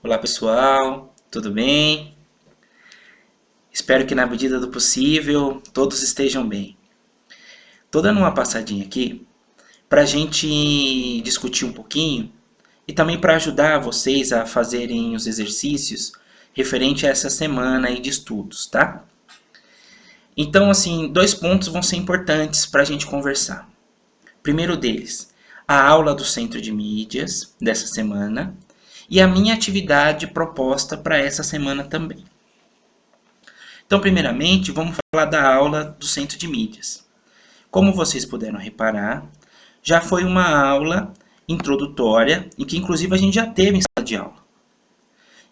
Olá pessoal, tudo bem? Espero que na medida do possível todos estejam bem. Estou dando uma passadinha aqui para a gente discutir um pouquinho e também para ajudar vocês a fazerem os exercícios referente a essa semana aí de estudos, tá? Então, assim, 2 pontos vão ser importantes para a gente conversar. Primeiro deles, a aula do Centro de Mídias dessa semana e a minha atividade proposta para essa semana também. Então, primeiramente, vamos falar da aula do Centro de Mídias. Como vocês puderam reparar, já foi uma aula introdutória, em que inclusive a gente já teve em sala de aula.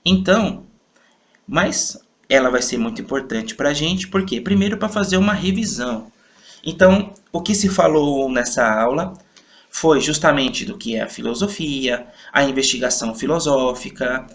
Então, mas ela vai ser muito importante para a gente, porque primeiro para fazer uma revisão. Então, o que se falou nessa aula foi justamente do que é a filosofia, a investigação filosófica,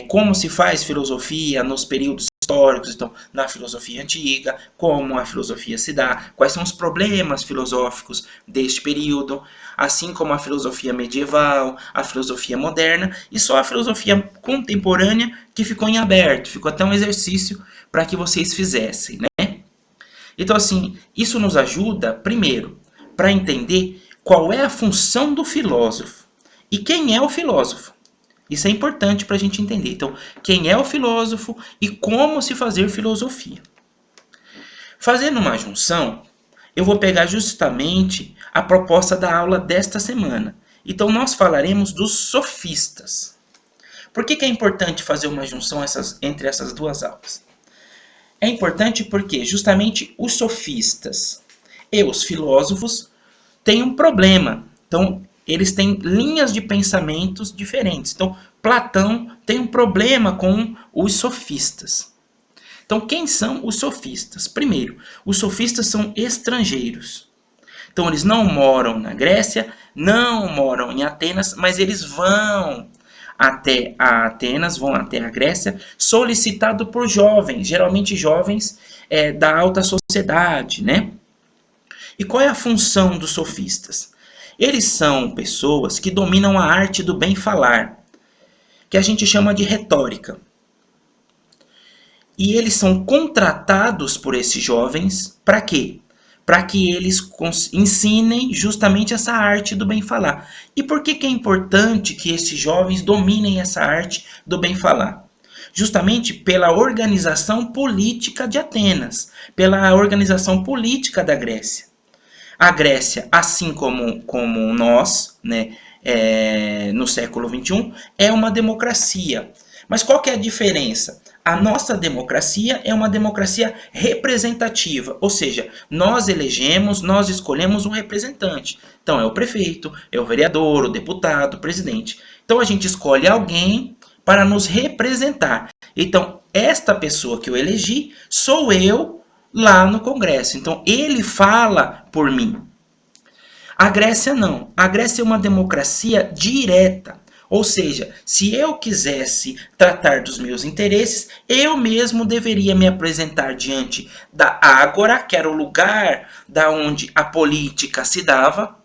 como se faz filosofia nos períodos históricos, então, na filosofia antiga, como a filosofia se dá, quais são os problemas filosóficos deste período, assim como a filosofia medieval, a filosofia moderna, e só a filosofia contemporânea que ficou em aberto, ficou até um exercício para que vocês fizessem, né? Então, assim, isso nos ajuda, primeiro, para entender qual é a função do filósofo e quem é o filósofo. Isso é importante para a gente entender. Então, quem é o filósofo e como se fazer filosofia. Fazendo uma junção, eu vou pegar justamente a proposta da aula desta semana. Então, nós falaremos dos sofistas. Por que é importante fazer uma junção entre essas duas aulas? É importante porque justamente os sofistas e os filósofos têm um problema. Então, eles têm linhas de pensamentos diferentes. Então, Platão tem um problema com os sofistas. Então, quem são os sofistas? Primeiro, os sofistas são estrangeiros. Então, eles não moram na Grécia, não moram em Atenas, mas eles vão até a Atenas, vão até a Grécia, solicitado por jovens, geralmente jovens da alta sociedade, né? E qual é a função dos sofistas? Eles são pessoas que dominam a arte do bem falar, que a gente chama de retórica. E eles são contratados por esses jovens para quê? Para que eles ensinem justamente essa arte do bem falar. E por que é importante que esses jovens dominem essa arte do bem falar? Justamente pela organização política de Atenas, pela organização política da Grécia. A Grécia, assim como nós, né, no século XXI, é uma democracia. Mas qual que é a diferença? A nossa democracia é uma democracia representativa, ou seja, nós elegemos, nós escolhemos um representante. Então é o prefeito, é o vereador, o deputado, o presidente. Então a gente escolhe alguém para nos representar. Então esta pessoa que eu elegi sou eu lá no Congresso. Então ele fala por mim. A Grécia não. A Grécia é uma democracia direta. Ou seja, se eu quisesse tratar dos meus interesses, eu mesmo deveria me apresentar diante da Ágora, que era o lugar da onde a política se dava.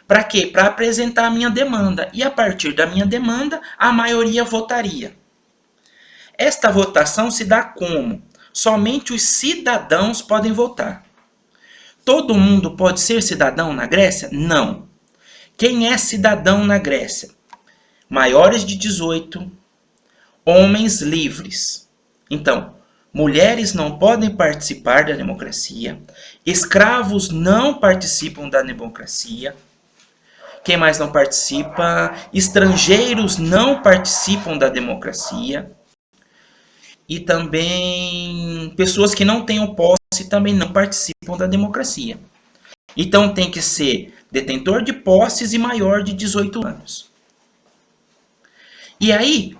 Para quê? Para apresentar a minha demanda. E a partir da minha demanda, a maioria votaria. Esta votação se dá como? Somente os cidadãos podem votar. Todo mundo pode ser cidadão na Grécia? Não. Quem é cidadão na Grécia? Maiores de 18, homens livres. Então, mulheres não podem participar da democracia, escravos não participam da democracia. Quem mais não participa? Estrangeiros não participam da democracia. E também pessoas que não tenham posse também não participam da democracia. Então tem que ser detentor de posses e maior de 18 anos. E aí,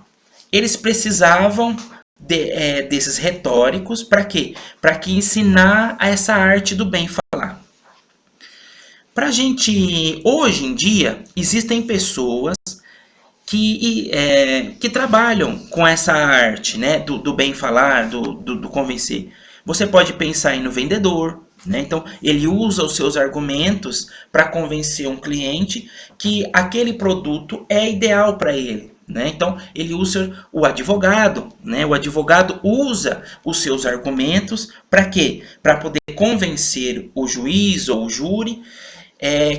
eles precisavam desses retóricos para quê? Para que ensinar essa arte do bem falar. Pra gente, hoje em dia, existem pessoas que trabalham com essa arte, né, do bem falar, do convencer. Você pode pensar aí no vendedor, né? Então, ele usa os seus argumentos para convencer um cliente que aquele produto é ideal para ele. né? Então, ele usa o advogado, né? O advogado usa os seus argumentos para quê? Para poder convencer o juiz ou o júri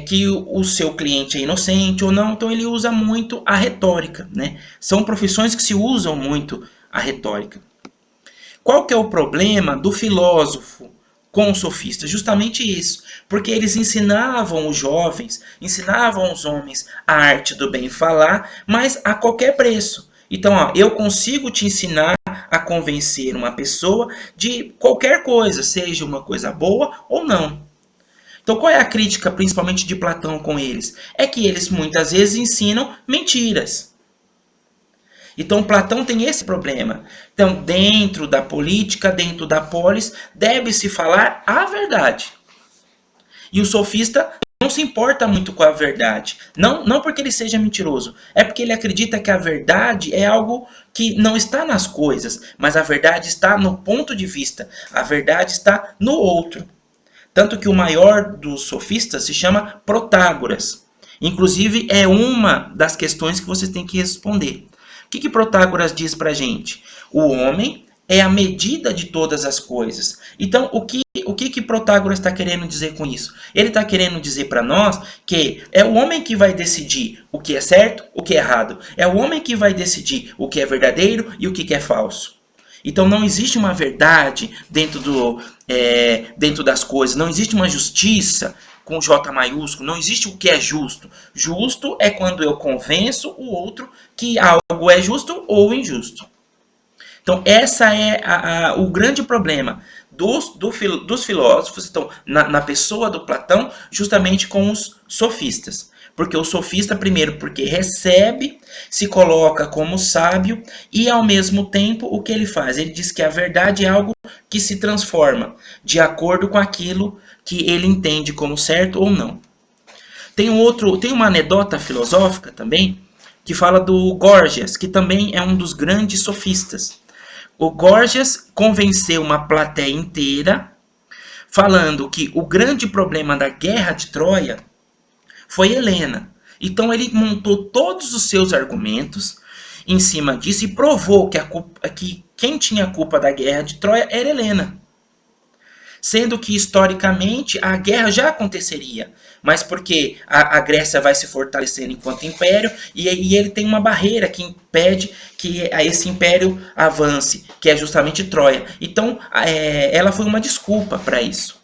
que o seu cliente é inocente ou não. Então, ele usa muito a retórica, né? São profissões que se usam muito a retórica. Qual que é o problema do filósofo com o sofista? Justamente isso, porque eles ensinavam os jovens, ensinavam os homens a arte do bem falar, mas a qualquer preço. Então, ó, eu consigo te ensinar a convencer uma pessoa de qualquer coisa, seja uma coisa boa ou não. Então, qual é a crítica, principalmente de Platão com eles? É que eles muitas vezes ensinam mentiras. Então, Platão tem esse problema. Então, dentro da política, dentro da polis, deve-se falar a verdade. E o sofista não se importa muito com a verdade. Não porque ele seja mentiroso. É porque ele acredita que a verdade é algo que não está nas coisas, mas a verdade está no ponto de vista. A verdade está no outro. Tanto que o maior dos sofistas se chama Protágoras. Inclusive, é uma das questões que você tem que responder. O que Protágoras diz pra gente? O homem é a medida de todas as coisas. Então, o que Protágoras está querendo dizer com isso? Ele está querendo dizer para nós que é o homem que vai decidir o que é certo, o que é errado. É o homem que vai decidir o que é verdadeiro e o que é falso. Então, não existe uma verdade dentro das coisas. Não existe uma justiça com J maiúsculo, não existe o que é justo. Justo é quando eu convenço o outro que algo é justo ou injusto. Então, essa é o grande problema dos filósofos, então, na pessoa do Platão, justamente com os sofistas. Porque o sofista, primeiro, porque recebe, se coloca como sábio e, ao mesmo tempo, o que ele faz? Ele diz que a verdade é algo que se transforma de acordo com aquilo que ele entende como certo ou não. Tem uma anedota filosófica também que fala do Górgias, que também é um dos grandes sofistas. O Górgias convenceu uma plateia inteira falando que o grande problema da guerra de Troia foi Helena. Então ele montou todos os seus argumentos em cima disso e provou que quem tinha a culpa da guerra de Troia era Helena. Sendo que, historicamente, a guerra já aconteceria, mas porque a Grécia vai se fortalecendo enquanto império e ele tem uma barreira que impede que esse império avance, que é justamente Troia. Então, ela foi uma desculpa para isso.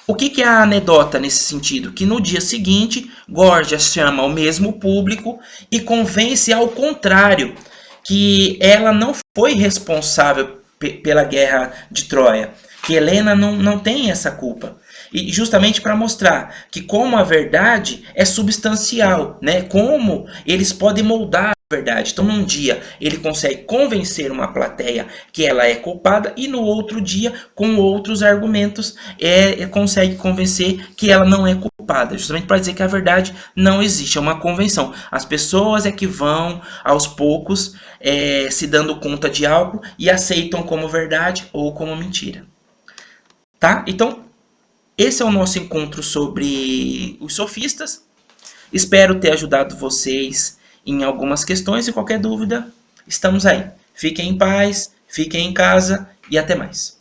O que é a anedota nesse sentido? Que no dia seguinte, Górgias chama o mesmo público e convence ao contrário, que ela não foi responsável pela guerra de Troia, que Helena não tem essa culpa. E justamente para mostrar que como a verdade é substancial, né? Como eles podem moldar a verdade. Então, num dia, ele consegue convencer uma plateia que ela é culpada e no outro dia, com outros argumentos, consegue convencer que ela não é culpada. Justamente para dizer que a verdade não existe, é uma convenção. As pessoas é que vão, aos poucos, se dando conta de algo e aceitam como verdade ou como mentira. Tá? Então, esse é o nosso encontro sobre os sofistas. Espero ter ajudado vocês em algumas questões e qualquer dúvida, estamos aí. Fiquem em paz, fiquem em casa e até mais.